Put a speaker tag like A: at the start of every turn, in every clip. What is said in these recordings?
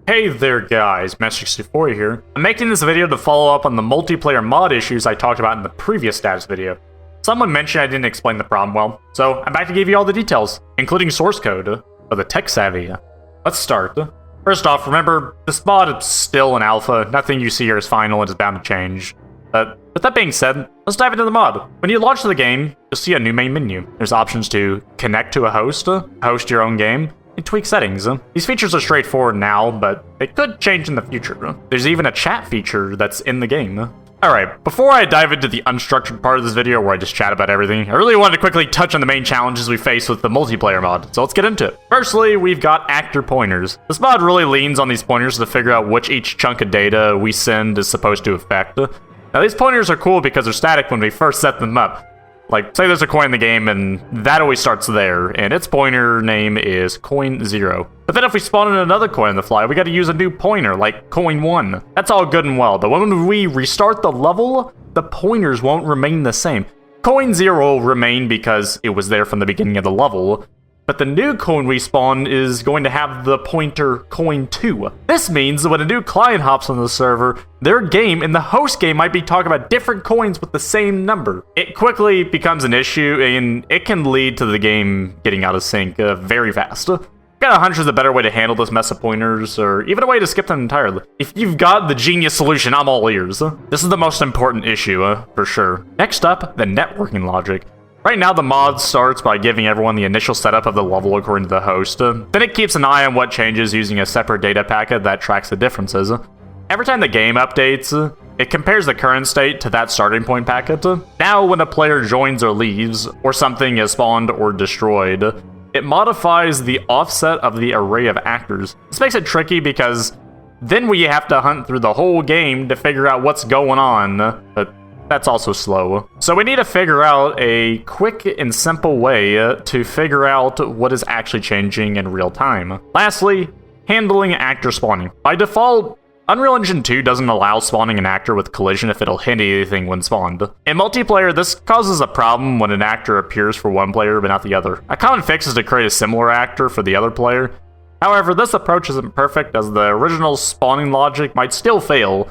A: Hey there guys, Master64 here. I'm making this video to follow up on the multiplayer mod issues I talked about in the previous status video. Someone mentioned I didn't explain the problem well, so I'm back to give you all the details, including source code for the tech savvy. Let's start. First off, remember, this mod is still an alpha, nothing you see here is final and is bound to change. But with that being said, let's dive into the mod. When you launch the game, you'll see a new main menu. There's options to connect to a host your own game, and tweak settings. These features are straightforward now, but they could change in the future. There's even a chat feature that's in the game. Alright, before I dive into the unstructured part of this video where I just chat about everything, I really wanted to quickly touch on the main challenges we face with the multiplayer mod, so let's get into it. Firstly, we've got actor pointers. This mod really leans on these pointers to figure out which each chunk of data we send is supposed to affect. Now these pointers are cool because they're static when we first set them up. Like, say there's a coin in the game, and that always starts there, and its pointer name is coin 0. But then if we spawn in another coin on the fly, we gotta use a new pointer, like coin 1. That's all good and well, but when we restart the level, the pointers won't remain the same. Coin 0 will remain because it was there from the beginning of the level, but the new coin we spawn is going to have the pointer coin 2. This means that when a new client hops on the server, their game and the host game might be talking about different coins with the same number. It quickly becomes an issue, and it can lead to the game getting out of sync very fast. Got a hunch there's a better way to handle this mess of pointers, or even a way to skip them entirely. If you've got the genius solution, I'm all ears. This is the most important issue, for sure. Next up, the networking logic. Right now, the mod starts by giving everyone the initial setup of the level according to the host. Then it keeps an eye on what changes using a separate data packet that tracks the differences. Every time the game updates, it compares the current state to that starting point packet. Now, when a player joins or leaves, or something is spawned or destroyed, it modifies the offset of the array of actors. This makes it tricky because then we have to hunt through the whole game to figure out what's going on, but that's also slow. So we need to figure out a quick and simple way to figure out what is actually changing in real time. Lastly, handling actor spawning. By default, Unreal Engine 2 doesn't allow spawning an actor with collision if it'll hit anything when spawned. In multiplayer, this causes a problem when an actor appears for one player but not the other. A common fix is to create a similar actor for the other player. However, this approach isn't perfect as the original spawning logic might still fail.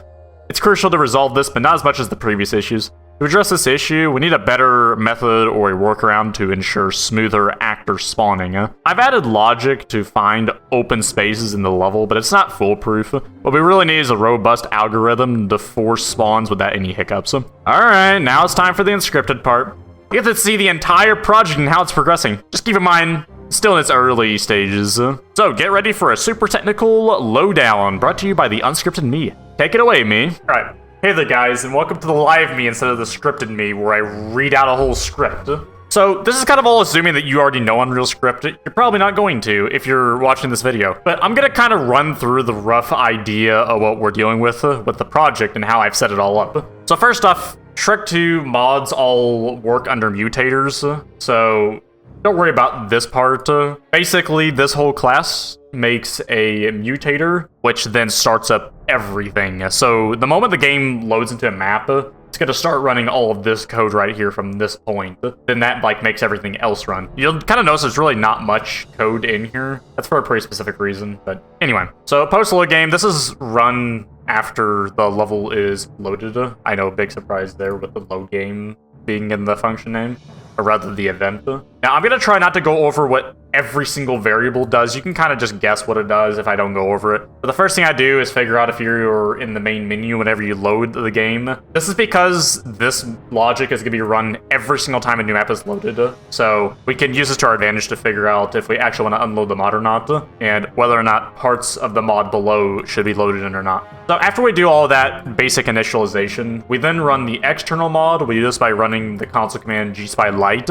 A: It's crucial to resolve this, but not as much as the previous issues. To address this issue, we need a better method or a workaround to ensure smoother actor spawning. I've added logic to find open spaces in the level, but it's not foolproof. What we really need is a robust algorithm to force spawns without any hiccups. Alright, now it's time for the unscripted part. You get to see the entire project and how it's progressing. Just keep in mind, it's still in its early stages. So get ready for a super technical lowdown brought to you by the unscripted me. Take it away, me. Alright, hey there guys, and welcome to the live me instead of the scripted me, where I read out a whole script. So this is kind of all assuming that you already know Unreal Script. You're probably not going to if you're watching this video. But I'm gonna kind of run through the rough idea of what we're dealing with the project and how I've set it all up. So first off, Shrek 2 mods all work under mutators, so don't worry about this part. Basically, this whole class makes a mutator, which then starts up everything. So the moment the game loads into a map, it's going to start running all of this code right here from this point. Then that makes everything else run. You'll kind of notice there's really not much code in here. That's for a pretty specific reason. But anyway, so post-load game, this is run after the level is loaded. I know, big surprise there with the load game being in the function name, or rather the event. Now I'm going to try not to go over what every single variable does. You can kind of just guess what it does if I don't go over it. But the first thing I do is figure out if you're in the main menu whenever you load the game. This is because this logic is going to be run every single time a new map is loaded. So we can use this to our advantage to figure out if we actually want to unload the mod or not, and whether or not parts of the mod below should be loaded in or not. So after we do all of that basic initialization, we then run the external mod. We do this by running the console command gspy-lite.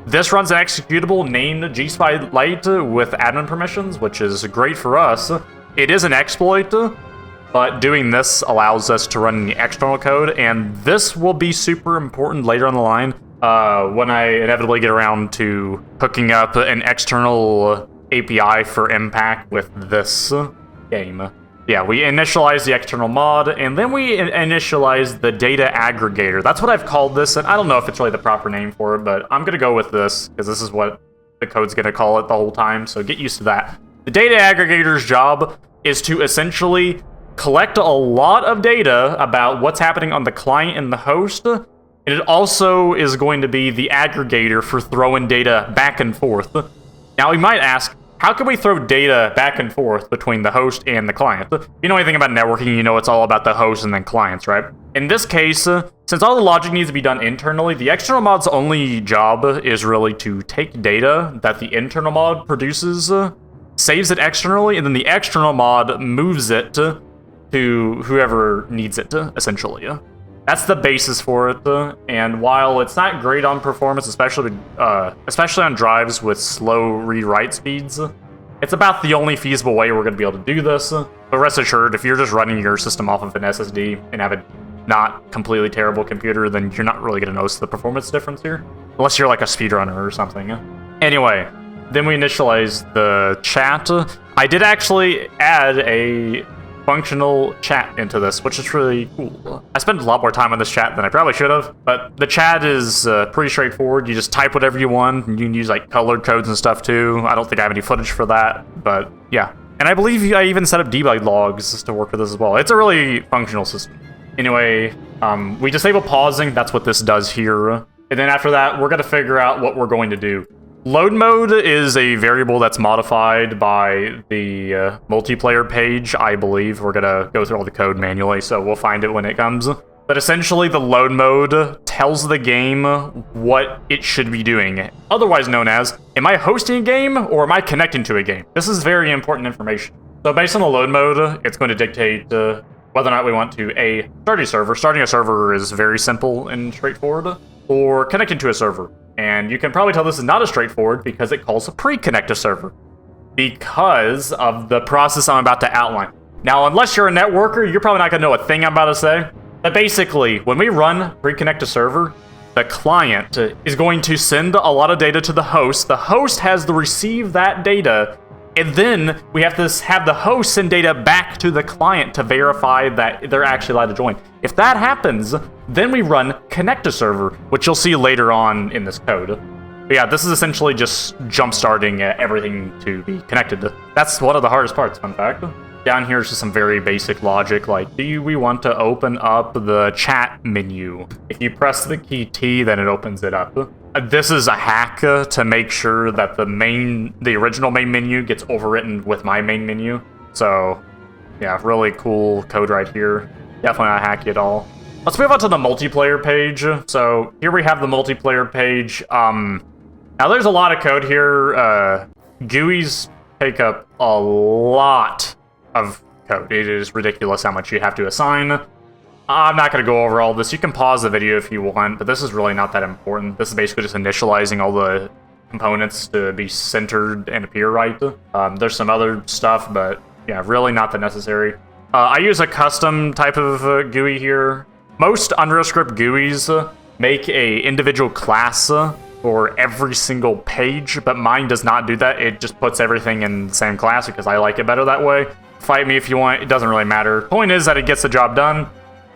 A: This runs an executable named gspy-lite with admin permissions, which is great for us. It is an exploit, but doing this allows us to run the external code, and this will be super important later on the line when I inevitably get around to hooking up an external API for Impact with this game. Yeah, we initialize the external mod, and then we initialize the data aggregator. That's what I've called this, and I don't know if it's really the proper name for it, but I'm going to go with this, because this is what the code's going to call it the whole time, so get used to that. The data aggregator's job is to essentially collect a lot of data about what's happening on the client and the host, and it also is going to be the aggregator for throwing data back and forth. Now, you might ask, how can we throw data back and forth between the host and the client? If you know anything about networking, you know it's all about the host and then clients, right? In this case, since all the logic needs to be done internally, the external mod's only job is really to take data that the internal mod produces, saves it externally, and then the external mod moves it to whoever needs it, essentially. That's the basis for it, and while it's not great on performance, especially on drives with slow read-write speeds, it's about the only feasible way we're going to be able to do this. But rest assured, if you're just running your system off of an SSD and have a not completely terrible computer, then you're not really going to notice the performance difference here. Unless you're like a speedrunner or something. Anyway, then we initialize the chat. I did actually add a functional chat into this, which is really cool. I spent a lot more time on this chat than I probably should have, but the chat is pretty straightforward. You just type whatever you want, and you can use like colored codes and stuff too. I don't think I have any footage for that, but yeah. And I believe I even set up debug logs to work with this as well. It's a really functional system. Anyway, we disable pausing. That's what this does here. And then after that, we're going to figure out what we're going to do. Load mode is a variable that's modified by the multiplayer page, I believe. We're going to go through all the code manually, so we'll find it when it comes. But essentially, the load mode tells the game what it should be doing, otherwise known as, am I hosting a game or am I connecting to a game? This is very important information. So based on the load mode, it's going to dictate whether or not we want to start a server. Starting a server is very simple and straightforward, or connecting to a server. And you can probably tell this is not as straightforward because it calls a pre-connect a server, because of the process I'm about to outline. Now, unless you're a networker, you're probably not going to know a thing I'm about to say. But basically, when we run pre-connect a server, the client is going to send a lot of data to the host. The host has to receive that data, and then we have to have the host send data back to the client to verify that they're actually allowed to join. If that happens, then we run connect a server, which you'll see later on in this code. But yeah, this is essentially just jump-starting everything to be connected. That's one of the hardest parts, fun fact. Down here is just some very basic logic, like, do we want to open up the chat menu? If you press the key T, then it opens it up. This is a hack to make sure that the original main menu gets overwritten with my main menu. So, yeah, really cool code right here. Definitely not hacky at all. Let's move on to the multiplayer page. So, here we have the multiplayer page. Now, there's a lot of code here. GUIs take up a lot of code. It is ridiculous how much you have to assign. I'm not going to go over all this. You can pause the video if you want, but this is really not that important. This is basically just initializing all the components to be centered and appear right. There's some other stuff, but yeah, really not that necessary. I use a custom type of GUI here. Most Unscripted GUIs make a individual class for every single page, but mine does not do that. It just puts everything in the same class because I like it better that way. Fight me if you want, it doesn't really matter. Point is that it gets the job done,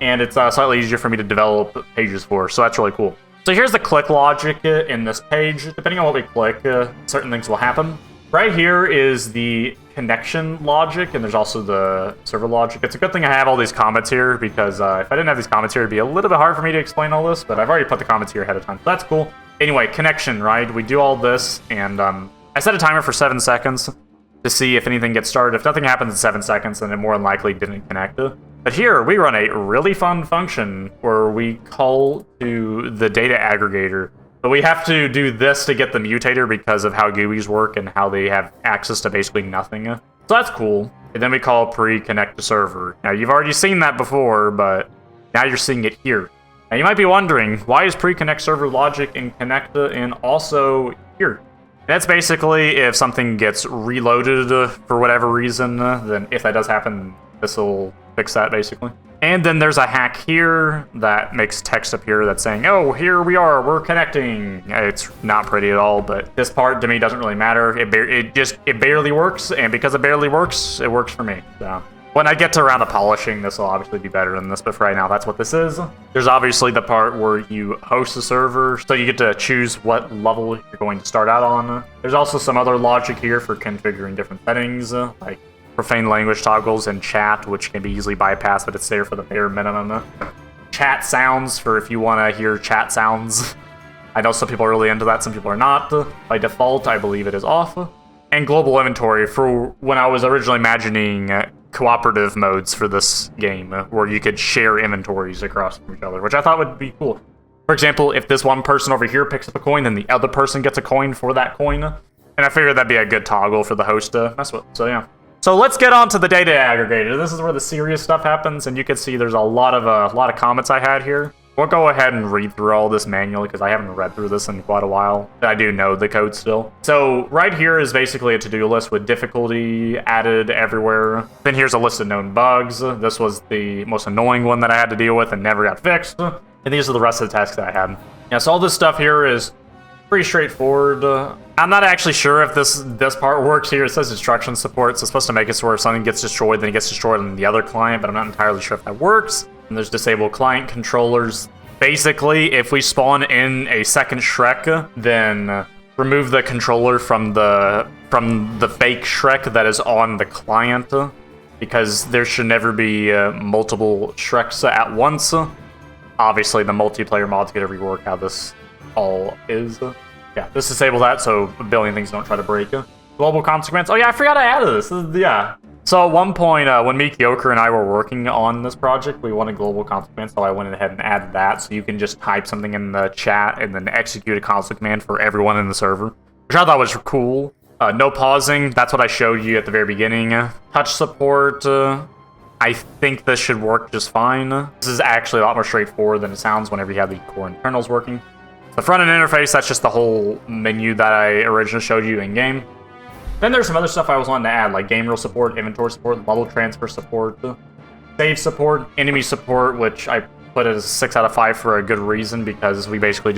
A: and it's slightly easier for me to develop pages for, so that's really cool. So here's the click logic in this page. Depending on what we click, certain things will happen. Right here is the connection logic, and there's also the server logic. It's a good thing I have all these comments here, because if I didn't have these comments here, it'd be a little bit hard for me to explain all this, but I've already put the comments here ahead of time, so that's cool. Anyway, connection, right? We do all this, and I set a timer for 7 seconds to see if anything gets started. If nothing happens in 7 seconds, then it more than likely didn't connect. But here, we run a really fun function where we call to the data aggregator. But we have to do this to get the mutator because of how GUIs work and how they have access to basically nothing. So that's cool. And then we call pre-connect to server. Now, you've already seen that before, but now you're seeing it here. Now, you might be wondering, why is pre-connect server logic in connect and also here? That's basically if something gets reloaded for whatever reason, then if that does happen, this will fix that, basically. And then there's a hack here that makes text appear that's saying, oh, here we are, we're connecting. It's not pretty at all, but this part to me doesn't really matter. It barely works, and because it barely works, it works for me. So when I get to around the polishing, this will obviously be better than this, but for right now, that's what this is. There's obviously the part where you host a server, so you get to choose what level you're going to start out on. There's also some other logic here for configuring different settings, like profane language toggles and chat, which can be easily bypassed, but it's there for the bare minimum. Chat sounds for if you want to hear chat sounds. I know some people are really into that, some people are not. By default, I believe it is off. And global inventory for when I was originally imagining cooperative modes for this game, where you could share inventories across from each other, which I thought would be cool. For example, if this one person over here picks up a coin, then the other person gets a coin for that coin. And I figured that'd be a good toggle for the host to mess with, so yeah. So let's get on to the data aggregator. This is where the serious stuff happens, and you can see there's a lot of comments I had here. We'll go ahead and read through all this manually because I haven't read through this in quite a while. I do know the code still. So right here is basically a to-do list with difficulty added everywhere. Then here's a list of known bugs. This was the most annoying one that I had to deal with and never got fixed. And these are the rest of the tasks that I had. Yeah, so all this stuff here is pretty straightforward. I'm not actually sure if this part works here. It says instruction support, so it's supposed to make it so if something gets destroyed, then it gets destroyed on the other client, but I'm not entirely sure if that works. And there's disable client controllers. Basically, if we spawn in a second Shrek, then remove the controller from the fake Shrek that is on the client, because there should never be multiple Shreks at once. Obviously, the multiplayer mod's gonna rework how this all is. Yeah, just disable that so a billion things don't try to break. Global consequence. Oh yeah, I forgot I added this. Yeah. So at one point, when Mikioker and I were working on this project, we wanted global consequence, so I went ahead and added that, so you can just type something in the chat and then execute a console command for everyone in the server, which I thought was cool. No pausing, that's what I showed you at the very beginning. Touch support, I think this should work just fine. This is actually a lot more straightforward than it sounds whenever you have the core internals working. The front-end interface, that's just the whole menu that I originally showed you in-game. Then there's some other stuff I was wanting to add, like game rule support, inventory support, level transfer support, save support, enemy support, which I put as a 6 out of 5 for a good reason, because we basically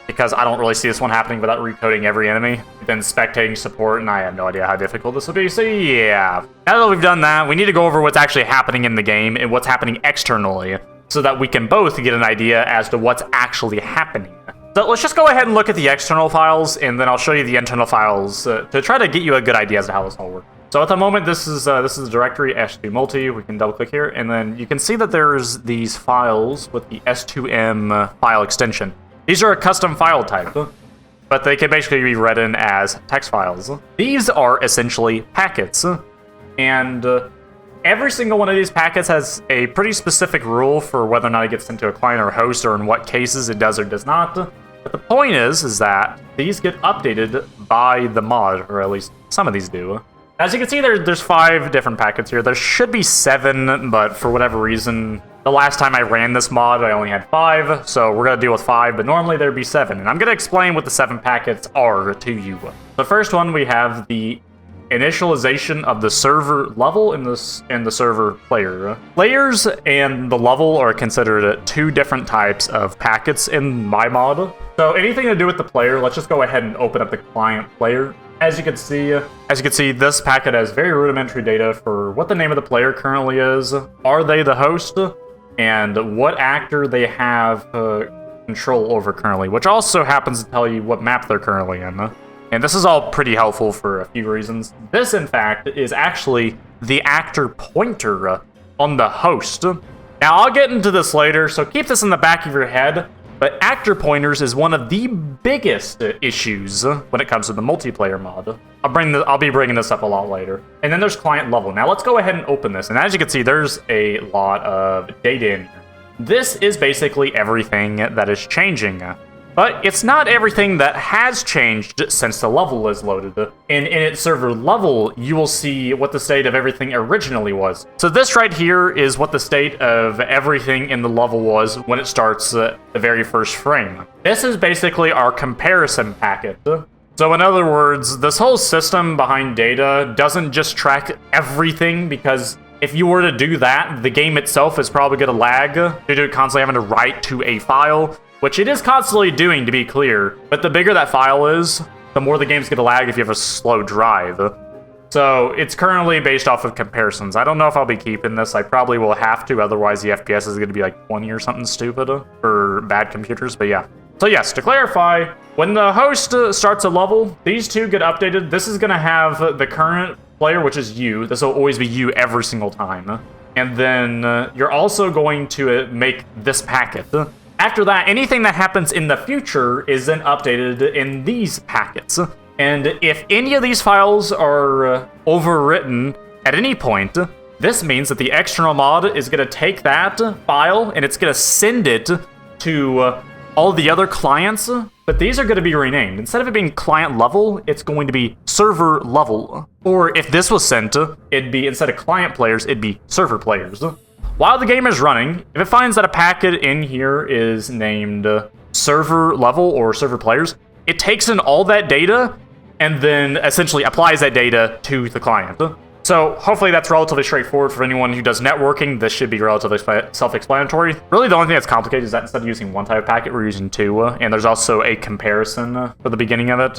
A: because I don't really see this one happening without recoding every enemy. Then spectating support, and I have no idea how difficult this will be, so yeah. Now that we've done that, we need to go over what's actually happening in the game and what's happening externally, so that we can both get an idea as to what's actually happening. So let's just go ahead and look at the external files, and then I'll show you the internal files to try to get you a good idea as to how this all works. So at the moment, this is the directory S2multi. We can double click here, and then you can see that there's these files with the S2M file extension. These are a custom file type, but they can basically be read in as text files. These are essentially packets, and every single one of these packets has a pretty specific rule for whether or not it gets sent to a client or a host, or in what cases it does or does not. But the point is that these get updated by the mod, or at least some of these do. As you can see, there's 5 different packets here. There should be 7, but for whatever reason, the last time I ran this mod, I only had 5, so we're gonna deal with 5, but normally there'd be 7. And I'm gonna explain what the 7 packets are to you. The first one, we have the initialization of the server level and the server player. Players and the level are considered 2 different types of packets in my mod. So anything to do with the player, let's just go ahead and open up the client player. As you can see, this packet has very rudimentary data for what the name of the player currently is, are they the host, and what actor they have control over currently, which also happens to tell you what map they're currently in. And this is all pretty helpful for a few reasons. This, in fact, is actually the actor pointer on the host. Now, I'll get into this later, so keep this in the back of your head, but actor pointers is one of the biggest issues when it comes to the multiplayer mod. I'll be bringing this up a lot later. And then there's client level. Now, let's go ahead and open this. And as you can see, there's a lot of data in here. This is basically everything that is changing. But it's not everything that has changed since the level is loaded. In its server level, you will see what the state of everything originally was. So this right here is what the state of everything in the level was when it starts the very first frame. This is basically our comparison packet. So in other words, this whole system behind data doesn't just track everything, because if you were to do that, the game itself is probably going to lag due to constantly having to write to a file, which it is constantly doing, to be clear. But the bigger that file is, the more the game's gonna lag if you have a slow drive. So it's currently based off of comparisons. I don't know if I'll be keeping this. I probably will have to, otherwise the FPS is gonna be like 20 or something stupid for bad computers, but yeah. So yes, to clarify, when the host starts a level, these 2 get updated. This is gonna have the current player, which is you. This will always be you every single time. And then you're also going to make this packet. After that, anything that happens in the future is then updated in these packets. And if any of these files are overwritten at any point, this means that the external mod is going to take that file and it's going to send it to all the other clients, but these are going to be renamed. Instead of it being client level, it's going to be server level. Or if this was sent, it'd be, instead of client players, it'd be server players. While the game is running, if it finds that a packet in here is named server level or server players, it takes in all that data and then essentially applies that data to the client. So hopefully that's relatively straightforward for anyone who does networking. This should be relatively self-explanatory. Really, the only thing that's complicated is that instead of using one type of packet, we're using two, and there's also a comparison for the beginning of it.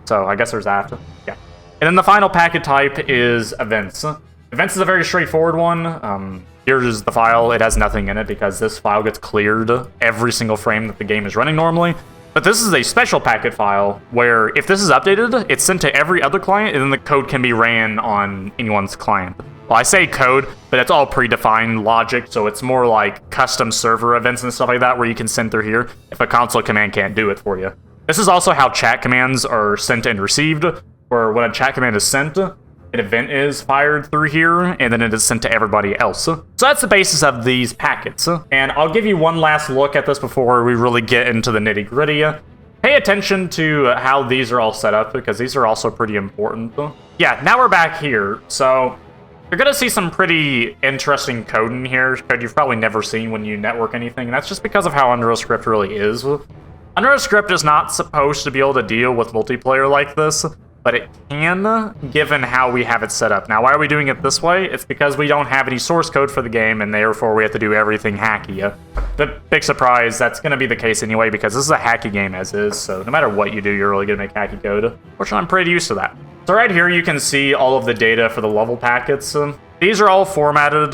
A: So I guess there's that. Yeah. And then the final packet type is events. Events is a very straightforward one. Here's the file. It has nothing in it because this file gets cleared every single frame that the game is running normally. But this is a special packet file where if this is updated, it's sent to every other client and then the code can be ran on anyone's client. Well, I say code, but it's all predefined logic, so it's more like custom server events and stuff like that where you can send through here if a console command can't do it for you. This is also how chat commands are sent and received, where when a chat command is sent, an event is fired through here, and then it is sent to everybody else. So that's the basis of these packets. And I'll give you one last look at this before we really get into the nitty-gritty. Pay attention to how these are all set up, because these are also pretty important. Yeah, now we're back here. So you're going to see some pretty interesting code in here, code you've probably never seen when you network anything, and that's just because of how Unscripted really is. Unscripted is not supposed to be able to deal with multiplayer like this, but it can, given how we have it set up. Now, why are we doing it this way? It's because we don't have any source code for the game, and therefore we have to do everything hacky. The big surprise, that's going to be the case anyway, because this is a hacky game as is, so no matter what you do, you're really going to make hacky code. Fortunately, I'm pretty used to that. So right here, you can see all of the data for the level packets. These are all formatted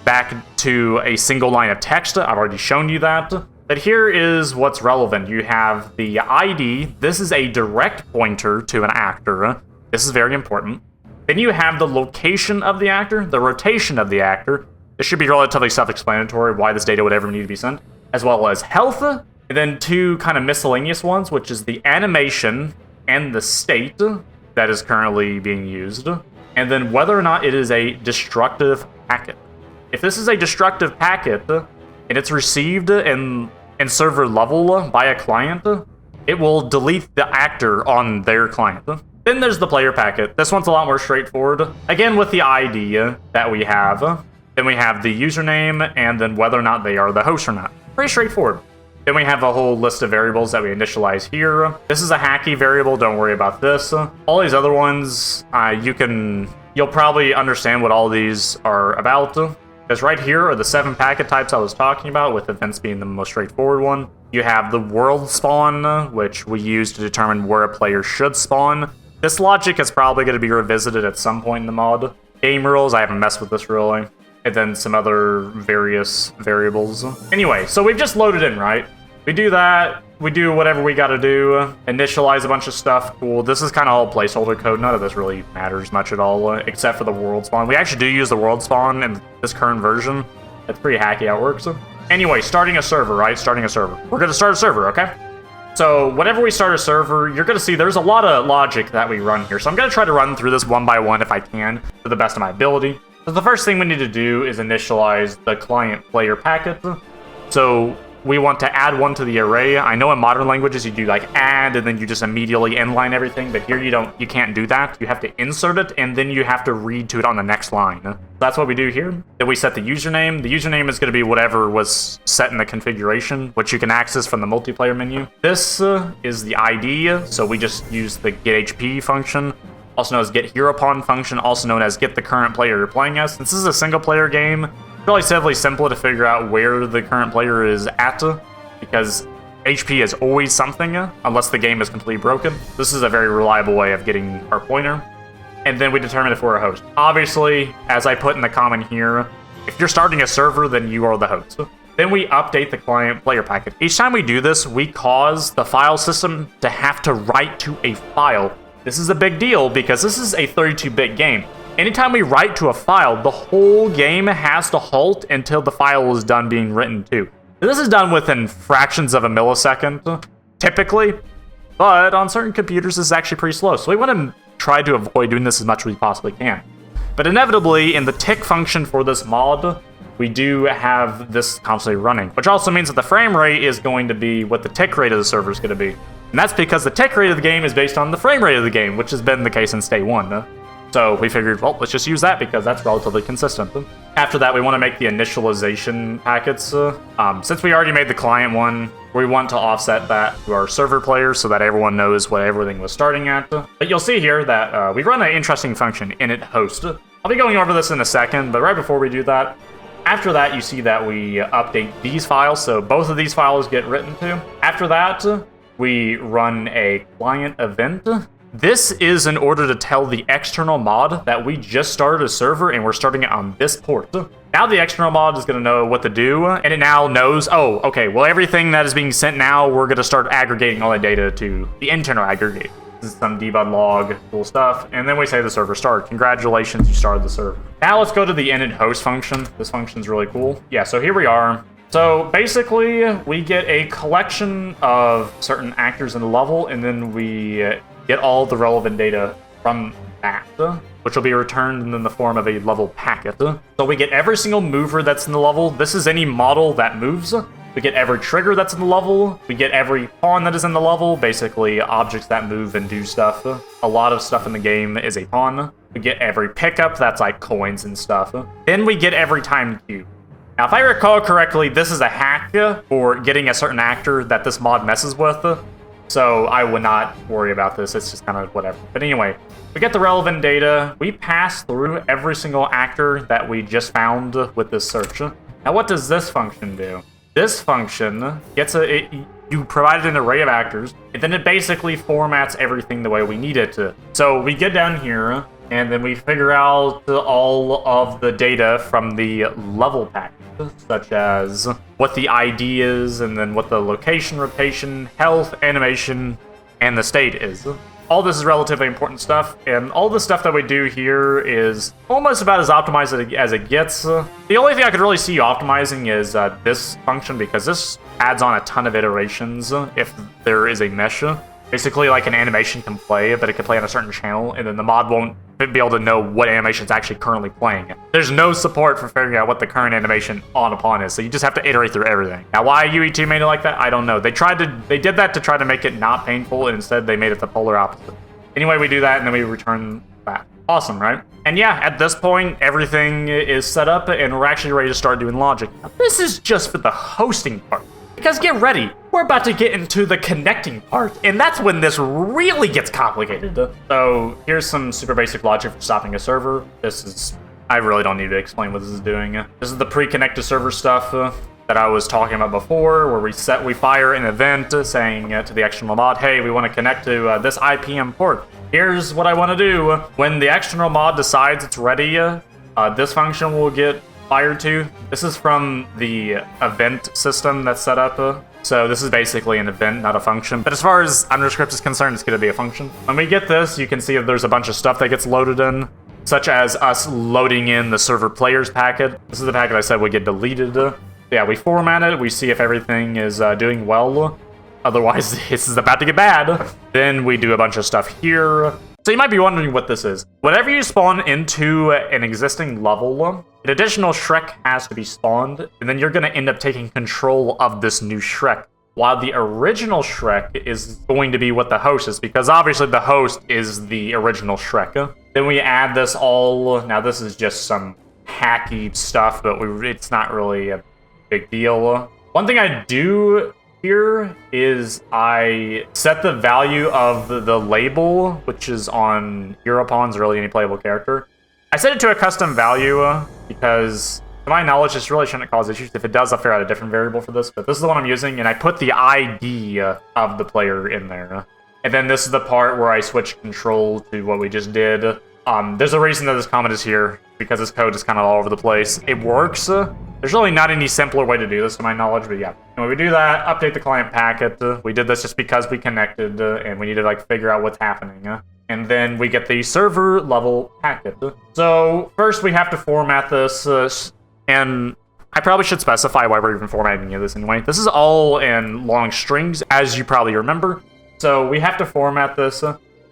A: back to a single line of text. I've already shown you that. But here is what's relevant. You have the ID. This is a direct pointer to an actor. This is very important. Then you have the location of the actor, the rotation of the actor. This should be relatively self-explanatory why this data would ever need to be sent, as well as health, and then two kind of miscellaneous ones, which is the animation and the state that is currently being used, and then whether or not it is a destructive packet. If this is a destructive packet, and it's received in server level by a client, it will delete the actor on their client. Then there's the player packet. This one's a lot more straightforward. Again, with the ID that we have. Then we have the username, and then whether or not they are the host or not. Pretty straightforward. Then we have a whole list of variables that we initialize here. This is a hacky variable, don't worry about this. All these other ones, you'll probably understand what all these are about. Because right here are the 7 packet types I was talking about, with events being the most straightforward one. You have the world spawn, which we use to determine where a player should spawn. This logic is probably going to be revisited at some point in the mod. Game rules, I haven't messed with this really. And then some other various variables. Anyway, so we've just loaded in, right? We do that. We do whatever we gotta do. Initialize a bunch of stuff. Cool. This is kind of all placeholder code. None of this really matters much at all, except for the world spawn. We actually do use the world spawn in this current version. It's pretty hacky how it works. Anyway, starting a server, right? Starting a server. We're gonna start a server, okay? So whenever we start a server, you're gonna see there's a lot of logic that we run here. So I'm gonna try to run through this one by one if I can, to the best of my ability. So the first thing we need to do is initialize the client player packet. So we want to add one to the array. I know in modern languages you do like add and then you just immediately inline everything, but here you can't do that. You have to insert it and then you have to read to it on the next line. So that's what we do here. Then we set the username. The username is going to be whatever was set in the configuration, which you can access from the multiplayer menu. This is the ID, so we just use the getHP function, also known as getHereUpon function, also known as get the current player you're playing as. Since this is a single player game, relatively simple to figure out where the current player is at, because HP is always something, unless the game is completely broken. This is a very reliable way of getting our pointer. And then we determine if we're a host. Obviously, as I put in the comment here, if you're starting a server, then you are the host. Then we update the client player packet. Each time we do this, we cause the file system to have to write to a file This is a big deal because this is a 32-bit game. Anytime we write to a file, the whole game has to halt until the file is done being written to. This is done within fractions of a millisecond, typically, but on certain computers, this is actually pretty slow. So we want to try to avoid doing this as much as we possibly can. But inevitably, in the tick function for this mod, we do have this constantly running, which also means that the frame rate is going to be what the tick rate of the server is going to be. And that's because the tick rate of the game is based on the frame rate of the game, which has been the case since day one. So we figured, well, let's just use that because that's relatively consistent. After that, we want to make the initialization packets. Since we already made the client one, we want to offset that to our server players so that everyone knows what everything was starting at. But you'll see here that we run an interesting function, init-host. I'll be going over this in a second, but right before we do that, after that, you see that we update these files, so both of these files get written to. After that, we run a client event. This is in order to tell the external mod that we just started a server and we're starting it on this port. Now the external mod is going to know what to do, and it now knows, oh, okay, well, everything that is being sent now, we're going to start aggregating all the data to the internal aggregate. This is some debug log, cool stuff, and then we say the server started. Congratulations, you started the server. Now let's go to the init host function. This function's really cool. Yeah, so here we are. So basically, we get a collection of certain actors in the level, and then we get all the relevant data from that, which will be returned in the form of a level packet. So we get every single mover that's in the level. This is any model that moves. We get every trigger that's in the level. We get every pawn that is in the level, basically objects that move and do stuff. A lot of stuff in the game is a pawn. We get every pickup, that's like coins and stuff. Then we get every time cube. Now, if I recall correctly, this is a hack for getting a certain actor that this mod messes with. So I would not worry about this. It's just kind of whatever. But anyway, we get the relevant data. We pass through every single actor that we just found with this search. Now, what does this function do? This function gets you provided an array of actors, and then it basically formats everything the way we need it to. So we get down here, and then we figure out all of the data from the level package, such as what the ID is, and then what the location, rotation, health, animation, and the state is. All this is relatively important stuff, and all the stuff that we do here is almost about as optimized as it gets. The only thing I could really see optimizing is this function, because this adds on a ton of iterations if there is a mesh. Basically, like an animation can play, but it can play on a certain channel, and then the mod won't be able to know what animation is actually currently playing. There's no support for figuring out what the current animation on a pawn is, so you just have to iterate through everything. Now, why UE2 made it like that, I don't know. They did that to try to make it not painful, and instead they made it the polar opposite. Anyway, we do that, and then we return that. Awesome, right? And yeah, at this point, everything is set up, and we're actually ready to start doing logic. Now, this is just for the hosting part. Because get ready, we're about to get into the connecting part, and that's when this really gets complicated. So here's some super basic logic for stopping a server. I really don't need to explain what this is doing. This is the pre-connect to server stuff that I was talking about before, where we fire an event saying to the external mod, hey, we want to connect to this IPM port. Here's what I want to do. When the external mod decides it's ready, this function will get fired to. This is from the event system that's set up. So this is basically an event, not a function. But as far as Unscripted is concerned, it's going to be a function. When we get this, you can see that there's a bunch of stuff that gets loaded in, such as us loading in the server players packet. This is the packet I said would get deleted. Yeah, we format it. We see if everything is doing well. Otherwise, this is about to get bad. Then we do a bunch of stuff here. So you might be wondering what this is. Whenever you spawn into an existing level, an additional Shrek has to be spawned, and then you're going to end up taking control of this new Shrek, while the original Shrek is going to be what the host is, because obviously the host is the original Shrek. Then we add this all. Now this is just some hacky stuff, but it's not really a big deal. One thing I do here is I set the value of the label, which is on hero pawns or really any playable character. I set it to a custom value because, to my knowledge, this really shouldn't cause issues. If it does, I'll figure out a different variable for this, but this is the one I'm using, and I put the ID of the player in there. And then this is the part where I switch control to what we just did. There's a reason that this comment is here, because this code is kind of all over the place. It works. There's really not any simpler way to do this, to my knowledge, but yeah. When we do that, update the client packet. We did this just because we connected, and we need to like figure out what's happening. and then we get the server level packet. So first we have to format this, and I probably should specify why we're even formatting any of this anyway. This is all in long strings, as you probably remember. So we have to format this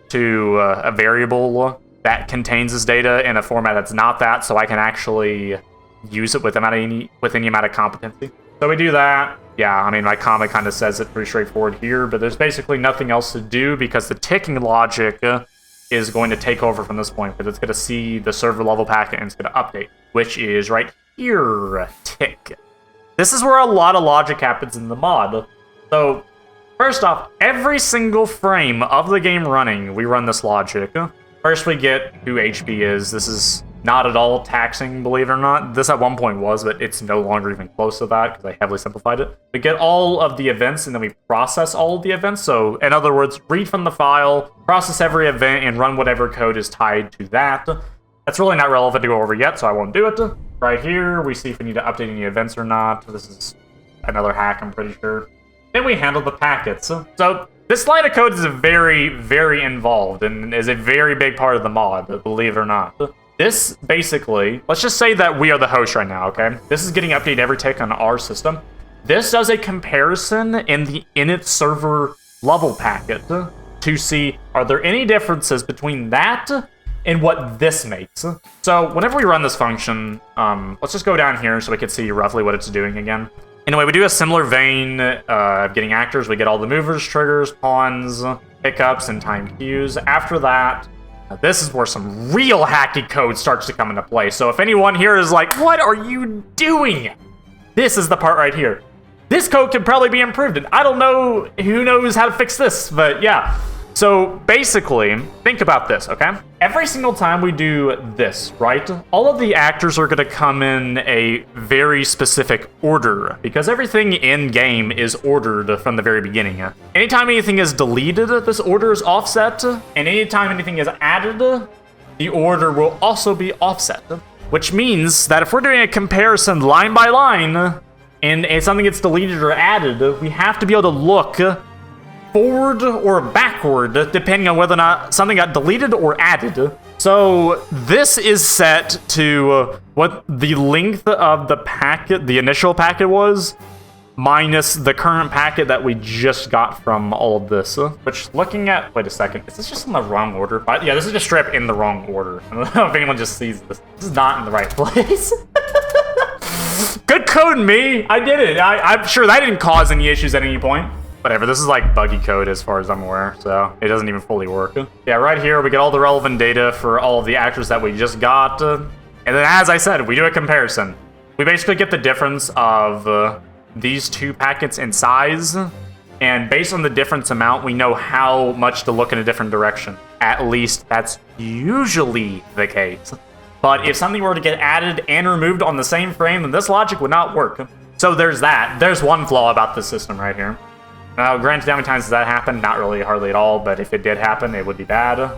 A: to a variable that contains this data in a format that's not that, so I can actually use it with any amount of competency. So we do that. Yeah, I mean, my comment kind of says it pretty straightforward here, but there's basically nothing else to do because the ticking logic is going to take over from this point, because it's going to see the server level packet and it's going to update, which is right here, tick. This is where a lot of logic happens in the mod. So first off, every single frame of the game running, we run this logic. First we get who HP is. This is not at all taxing, believe it or not. This at one point was, but it's no longer even close to that because I heavily simplified it. We get all of the events and then we process all of the events. So in other words, read from the file, process every event, and run whatever code is tied to that. That's really not relevant to go over yet, so I won't do it. Right here, we see if we need to update any events or not. This is another hack, I'm pretty sure. Then we handle the packets. So this line of code is very, very involved and is a very big part of the mod, believe it or not. This basically, let's just say that we are the host right now, okay? This is getting updated every tick on our system. This does a comparison in the init server level packet to see, are there any differences between that and what this makes? So whenever we run this function, let's just go down here so we can see roughly what it's doing again. Anyway, we do a similar vein of getting actors. We get all the movers, triggers, pawns, pickups, and time cues. After that, this is where some real hacky code starts to come into play. So if anyone here is like, what are you doing? This is the part right here. This code can probably be improved, and I don't know who knows how to fix this, but yeah. So basically, think about this, okay? Every single time we do this, right? All of the actors are gonna come in a very specific order because everything in game is ordered from the very beginning. Anytime anything is deleted, this order is offset, and anytime anything is added, the order will also be offset. Which means that if we're doing a comparison line by line, and something gets deleted or added, we have to be able to look forward or backward, depending on whether or not something got deleted or added. So this is set to what the length of the packet, the initial packet was, minus the current packet that we just got from all of this. Which, looking at, wait a second, is this just in the wrong order? Yeah, this is just straight up in the wrong order. I don't know if anyone just sees this. This is not in the right place. Good code, me. I did it. I'm sure that didn't cause any issues at any point. Whatever, this is like buggy code as far as I'm aware, so it doesn't even fully work. Yeah, right here we get all the relevant data for all of the actors that we just got. And then, as I said, we do a comparison. We basically get the difference of these two packets in size, and based on the difference amount, we know how much to look in a different direction. At least that's usually the case. But if something were to get added and removed on the same frame, then this logic would not work. So there's that. There's one flaw about this system right here. Now, granted, how many times does that happen? Not really, hardly at all, but if it did happen, it would be bad.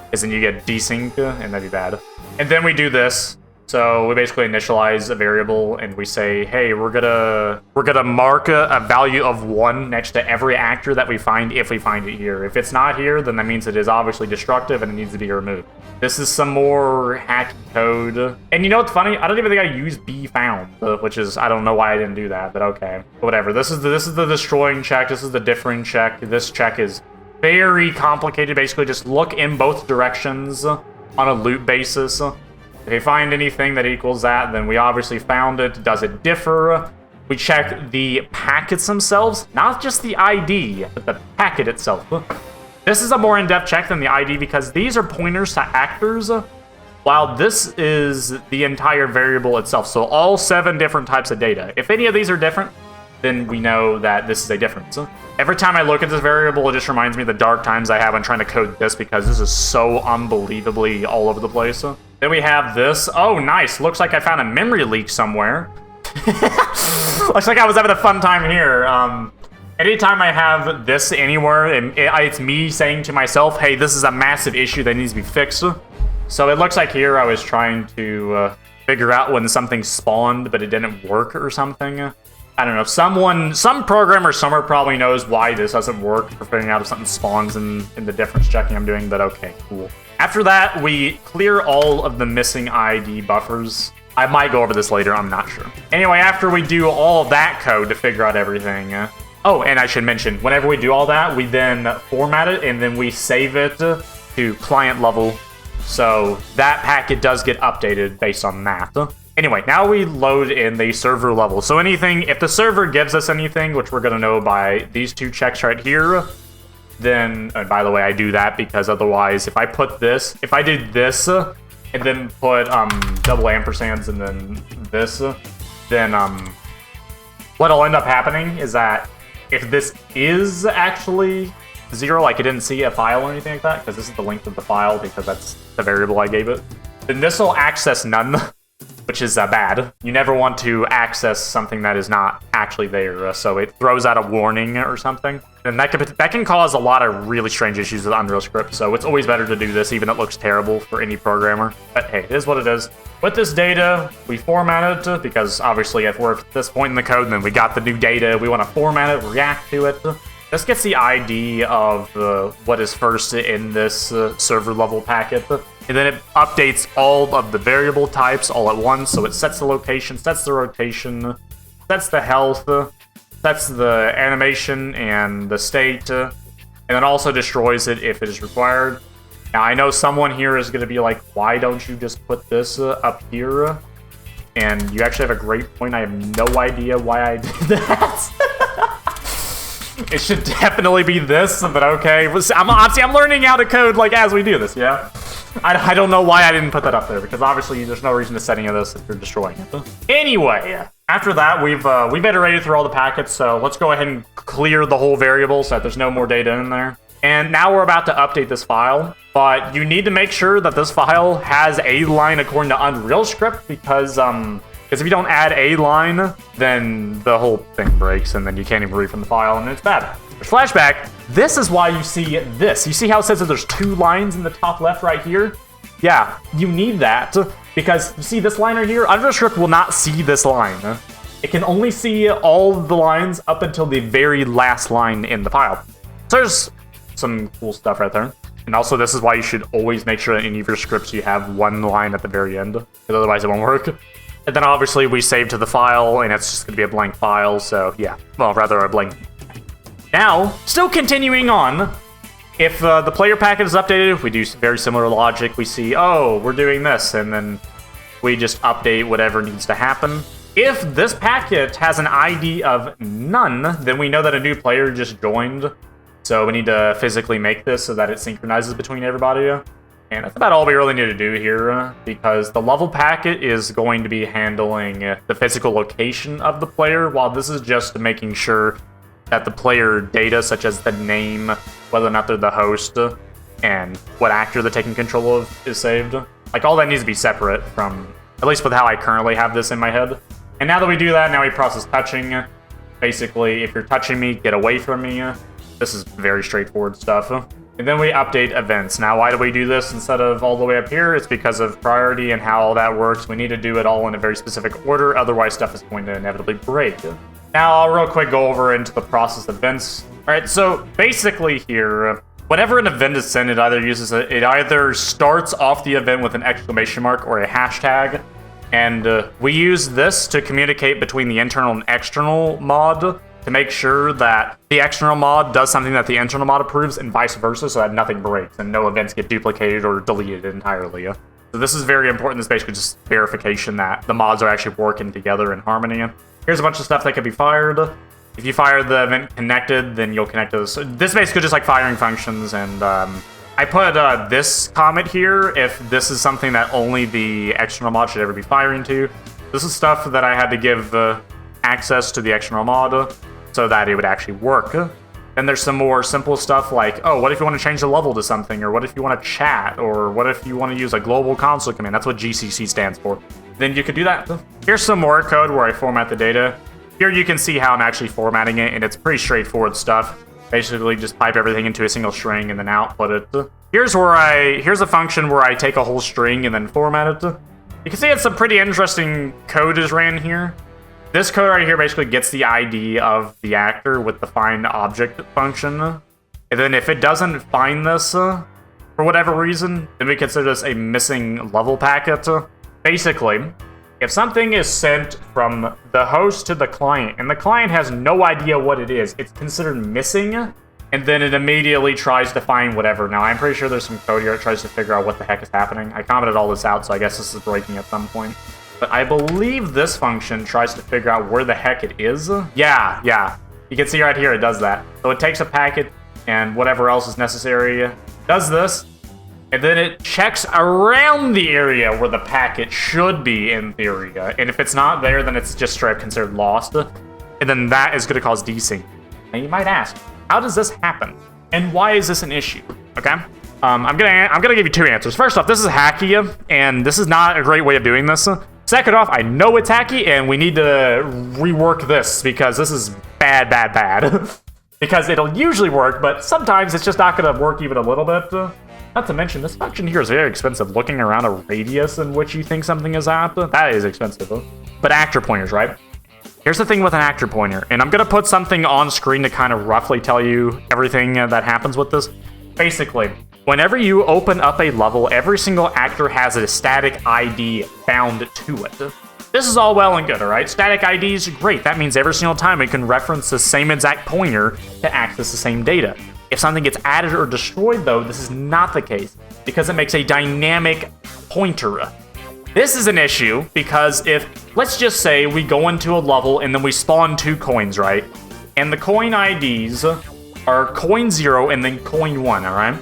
A: Because then you get desync, and that'd be bad. And then we do this. So we basically initialize a variable, and we say, hey, we're gonna mark a value of 1 next to every actor that we find if we find it here. If it's not here, then that means it is obviously destructive and it needs to be removed. This is some more hacky code. And you know what's funny? I don't even think I used be found, which is, I don't know why I didn't do that, but okay. But whatever. This is the destroying check. This is the differing check. This check is very complicated. Basically, just look in both directions on a loop basis. If you find anything that equals that, then we obviously found it. Does it differ? We check the packets themselves, not just the ID, but the packet itself. This is a more in-depth check than the ID because these are pointers to actors, while this is the entire variable itself. So all 7 different types of data. If any of these are different, then we know that this is a difference. Every time I look at this variable, it just reminds me of the dark times I have when trying to code this because this is so unbelievably all over the place. Then we have this. Oh, nice. Looks like I found a memory leak somewhere. Looks like I was having a fun time here. Anytime I have this anywhere, it's me saying to myself, hey, this is a massive issue that needs to be fixed. So it looks like here I was trying to figure out when something spawned, but it didn't work or something. I don't know, some programmer somewhere probably knows why this doesn't work for figuring out if something spawns in the difference checking I'm doing, but okay, cool. After that, we clear all of the missing ID buffers. I might go over this later, I'm not sure. Anyway, after we do all that code to figure out everything, oh, and I should mention, whenever we do all that, we then format it, and then we save it to client level, so that packet does get updated based on that. Anyway, now we load in the server level. So anything, if the server gives us anything, which we're gonna know by these two checks right here, then, and by the way, I do that because otherwise, if I did this, and then put double ampersands and then this, then what'll end up happening is that if this is actually 0, like it didn't see a file or anything like that, because this is the length of the file, because that's the variable I gave it, then this will access none, which is bad. You never want to access something that is not actually there, so it throws out a warning or something. And that can cause a lot of really strange issues with Unreal Script, so it's always better to do this, even if it looks terrible for any programmer. But hey, it is what it is. With this data, we format it, because obviously if we're at this point in the code and then we got the new data, we want to format it, react to it. This gets the ID of what is first in this server level packet, and then it updates all of the variable types all at once, so it sets the location, sets the rotation, sets the health, sets the animation and the state, and then also destroys it if it is required. Now, I know someone here is going to be like, why don't you just put this up here? And you actually have a great point. I have no idea why I did that. It should definitely be this, but okay. I'm learning how to code like as we do this, yeah? I don't know why I didn't put that up there, because obviously there's no reason to set any of this if you're destroying it. Anyway, after that, we've iterated through all the packets, so let's go ahead and clear the whole variable so that there's no more data in there. And now we're about to update this file, but you need to make sure that this file has a line according to Unreal Script, because if you don't add a line, then the whole thing breaks, and then you can't even read from the file, and it's bad. Flashback, this is why you see this. You see how it says that there's 2 lines in the top left right here? Yeah, you need that, because you see this line right here? Unreal Script will not see this line. It can only see all the lines up until the very last line in the file. So there's some cool stuff right there. And also, this is why you should always make sure that in any of your scripts you have 1 line at the very end, because otherwise it won't work. And then obviously we save to the file, and it's just going to be a blank file, so yeah. Well, rather a blank. Now, still continuing on, if the player packet is updated, we do very similar logic. We see, oh, we're doing this, and then we just update whatever needs to happen. If this packet has an ID of none, then we know that a new player just joined. So we need to physically make this so that it synchronizes between everybody. And that's about all we really need to do here, because the level packet is going to be handling the physical location of the player, while this is just making sure that the player data, such as the name, whether or not they're the host, and what actor they're taking control of, is saved. Like, all that needs to be separate from, at least with how I currently have this in my head. And now that we do that, now we process touching. Basically, if you're touching me, get away from me. This is very straightforward stuff. And then we update events. Now, why do we do this instead of all the way up here? It's because of priority and how all that works. We need to do it all in a very specific order, otherwise stuff is going to inevitably break. Now, I'll real quick go over into the process events. All right, so basically here, whenever an event is sent, it either starts off the event with an exclamation mark or a hashtag. And we use this to communicate between the internal and external mod to make sure that the external mod does something that the internal mod approves and vice versa, so that nothing breaks and no events get duplicated or deleted entirely. So this is very important. This is basically just verification that the mods are actually working together in harmony. Here's a bunch of stuff that can be fired. If you fire the event connected, then you'll connect to this. So this is basically just like firing functions, and I put this comment here if this is something that only the external mod should ever be firing to. This is stuff that I had to give access to the external mod so that it would actually work. Then there's some more simple stuff like, oh, what if you want to change the level to something, or what if you want to chat, or what if you want to use a global console command? That's what GCC stands for. Then you could do that. Here's some more code where I format the data. Here you can see how I'm actually formatting it, and it's pretty straightforward stuff. Basically, just pipe everything into a single string and then output it. Here's a function where I take a whole string and then format it. You can see it's some pretty interesting code is ran here. This code right here basically gets the ID of the actor with the find object function. And then if it doesn't find this for whatever reason, then we consider this a missing level packet. Basically, if something is sent from the host to the client, and the client has no idea what it is, it's considered missing, and then it immediately tries to find whatever. Now, I'm pretty sure there's some code here that tries to figure out what the heck is happening. I commented all this out, so I guess this is breaking at some point. But I believe this function tries to figure out where the heck it is. Yeah. You can see right here it does that. So it takes a packet and whatever else is necessary, does this, and then it checks around the area where the packet should be in theory. And if it's not there, then it's just straight up considered lost. And then that is going to cause desync. Now you might ask, how does this happen? And why is this an issue? Okay? I'm gonna give you two answers. First off, this is hacky, and this is not a great way of doing this. Second off, I know it's hacky, and we need to rework this, because this is bad. Because it'll usually work, but sometimes it's just not gonna work even a little bit. Not to mention, this function here is very expensive. Looking around a radius in which you think something is at, that is expensive. But actor pointers, right? Here's the thing with an actor pointer, and I'm gonna put something on screen to kind of roughly tell you everything that happens with this. Basically, whenever you open up a level, every single actor has a static ID bound to it. This is all well and good, alright? Static IDs, great. That means every single time it can reference the same exact pointer to access the same data. If something gets added or destroyed, though, this is not the case, because it makes a dynamic pointer. This is an issue, because if, let's just say, we go into a level and then we spawn 2 coins, right? And the coin IDs are coin 0 and then coin 1, alright?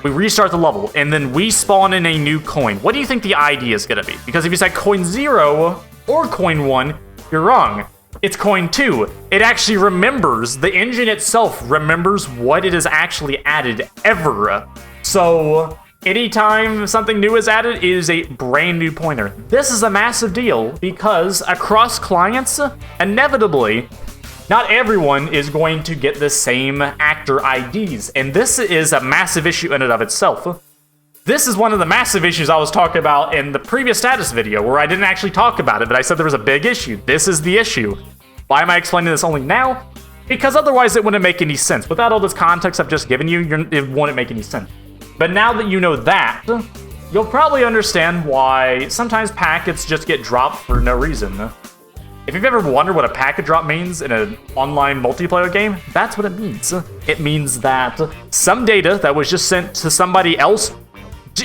A: We restart the level, and then we spawn in a new coin. What do you think the ID is gonna be? Because if you said coin 0 or coin 1, you're wrong. It's coin 2. It actually remembers, the engine itself remembers what it has actually added ever. So, anytime something new is added, it is a brand new pointer. This is a massive deal, because across clients, inevitably, not everyone is going to get the same actor IDs, and this is a massive issue in and of itself. This is one of the massive issues I was talking about in the previous status video, where I didn't actually talk about it, but I said there was a big issue. This is the issue. Why am I explaining this only now? Because otherwise it wouldn't make any sense. Without all this context I've just given you, it wouldn't make any sense. But now that you know that, you'll probably understand why sometimes packets just get dropped for no reason. If you've ever wondered what a packet drop means in an online multiplayer game, that's what it means. It means that some data that was just sent to somebody else,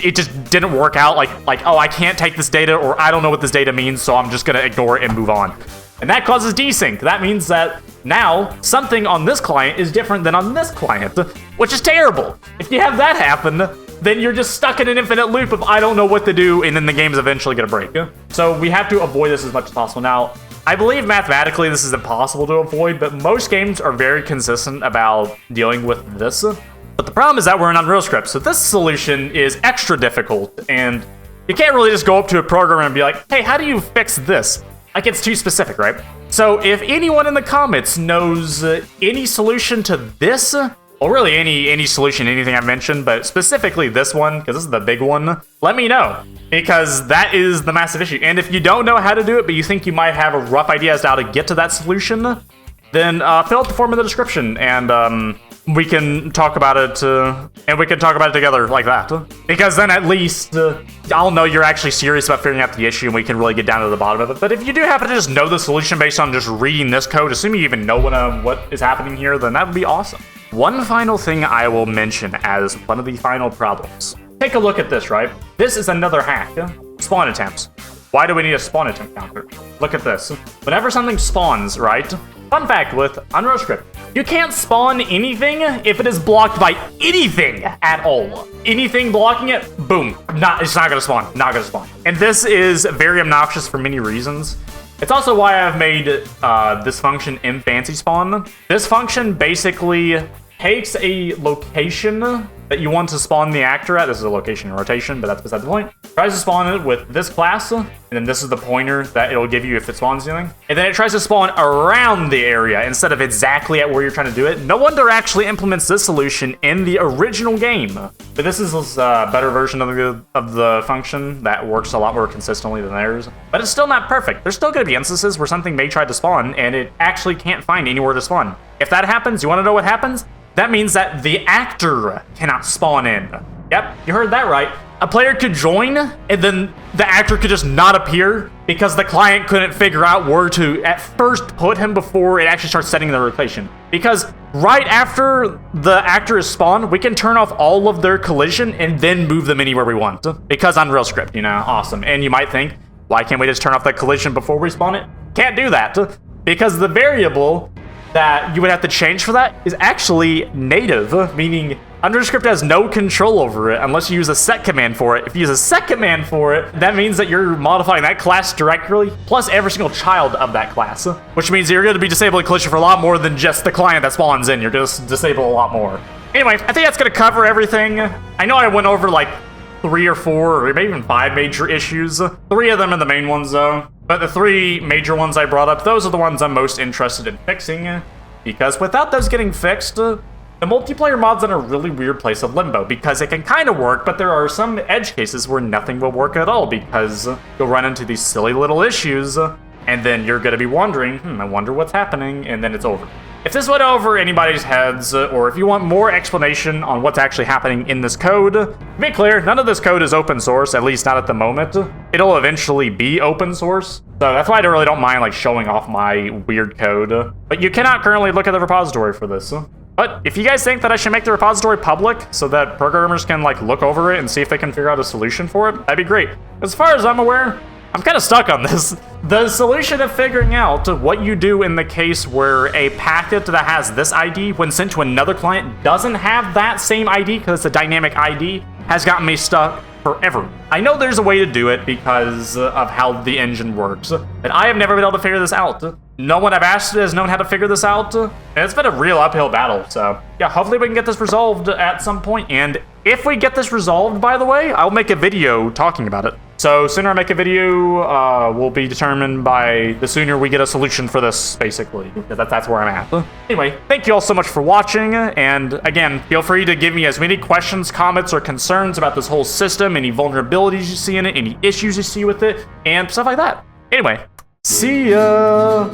A: it just didn't work out, like, oh, I can't take this data, or I don't know what this data means, so I'm just gonna ignore it and move on. And that causes desync. That means that now something on this client is different than on this client, which is terrible. If you have that happen, then you're just stuck in an infinite loop of I don't know what to do, and then the game's eventually gonna break. So we have to avoid this as much as possible. Now, I believe mathematically this is impossible to avoid, but most games are very consistent about dealing with this. But the problem is that we're in Unreal Script, so this solution is extra difficult, and you can't really just go up to a programmer and be like, hey, how do you fix this? Like, it's too specific, right? So if anyone in the comments knows any solution to this, well, really any solution, anything I mentioned, but specifically this one, because this is the big one, let me know, because that is the massive issue. And if you don't know how to do it, but you think you might have a rough idea as to how to get to that solution, then fill out the form in the description, and we can talk about it, and we can talk about it together like that. Because then at least I'll know you're actually serious about figuring out the issue, and we can really get down to the bottom of it. But if you do happen to just know the solution based on just reading this code, assuming you even know what is happening here, then that would be awesome. One final thing I will mention as one of the final problems. Take a look at this, right? This is another hack. Spawn attempts. Why do we need a spawn attempt counter? Look at this. Whenever something spawns, right? Fun fact with Unreal Script, you can't spawn anything if it is blocked by anything at all. Anything blocking it, boom, it's not gonna spawn, not gonna spawn. And this is very obnoxious for many reasons. It's also why I've made this function in Fancy Spawn. This function basically takes a location that you want to spawn the actor at. This is a location in rotation, but that's beside the point. tries to spawn it with this class, and then this is the pointer that it'll give you if it spawns anything. And then it tries to spawn around the area instead of exactly at where you're trying to do it. No wonder actually implements this solution in the original game. But this is a better version of the function that works a lot more consistently than theirs. But it's still not perfect. There's still going to be instances where something may try to spawn, and it actually can't find anywhere to spawn. If that happens, you want to know what happens? That means that the actor cannot spawn in. Yep, you heard that right. A player could join, and then the actor could just not appear because the client couldn't figure out where to at first put him before it actually starts setting the rotation. Because right after the actor is spawned, we can turn off all of their collision and then move them anywhere we want. Because Unreal Script, you know, awesome. And you might think, why can't we just turn off the collision before we spawn it? Can't do that. Because the variable that you would have to change for that is actually native, meaning Unscripted has no control over it unless you use a set command for it. If you use a set command for it, that means that you're modifying that class directly, plus every single child of that class, which means you're going to be disabling collision for a lot more than just the client that spawns in. You're going to disable a lot more. Anyway, I think that's going to cover everything. I know I went over like 3 or 4 or maybe even 5 major issues. 3 of them are the main ones though. But the 3 major ones I brought up, those are the ones I'm most interested in fixing. Because without those getting fixed, the multiplayer mod's in a really weird place of limbo. Because it can kind of work, but there are some edge cases where nothing will work at all. Because you'll run into these silly little issues, and then you're going to be wondering, I wonder what's happening, and then it's over. If this went over anybody's heads, or if you want more explanation on what's actually happening in this code, to be clear, none of this code is open source, at least not at the moment. It'll eventually be open source, so that's why I really don't mind like showing off my weird code. But you cannot currently look at the repository for this. But if you guys think that I should make the repository public so that programmers can like look over it and see if they can figure out a solution for it, that'd be great. As far as I'm aware, I'm kind of stuck on this. The solution of figuring out what you do in the case where a packet that has this ID when sent to another client doesn't have that same ID because it's a dynamic ID has gotten me stuck forever. I know there's a way to do it because of how the engine works, but I have never been able to figure this out. No one I've asked has known how to figure this out, and it's been a real uphill battle, so yeah, hopefully we can get this resolved at some point, and if we get this resolved, by the way, I'll make a video talking about it. So sooner I make a video will be determined by the sooner we get a solution for this, basically. That's where I'm at. Anyway, thank you all so much for watching, and again, feel free to give me as many questions, comments, or concerns about this whole system, any vulnerabilities you see in it, any issues you see with it, and stuff like that. Anyway, see ya!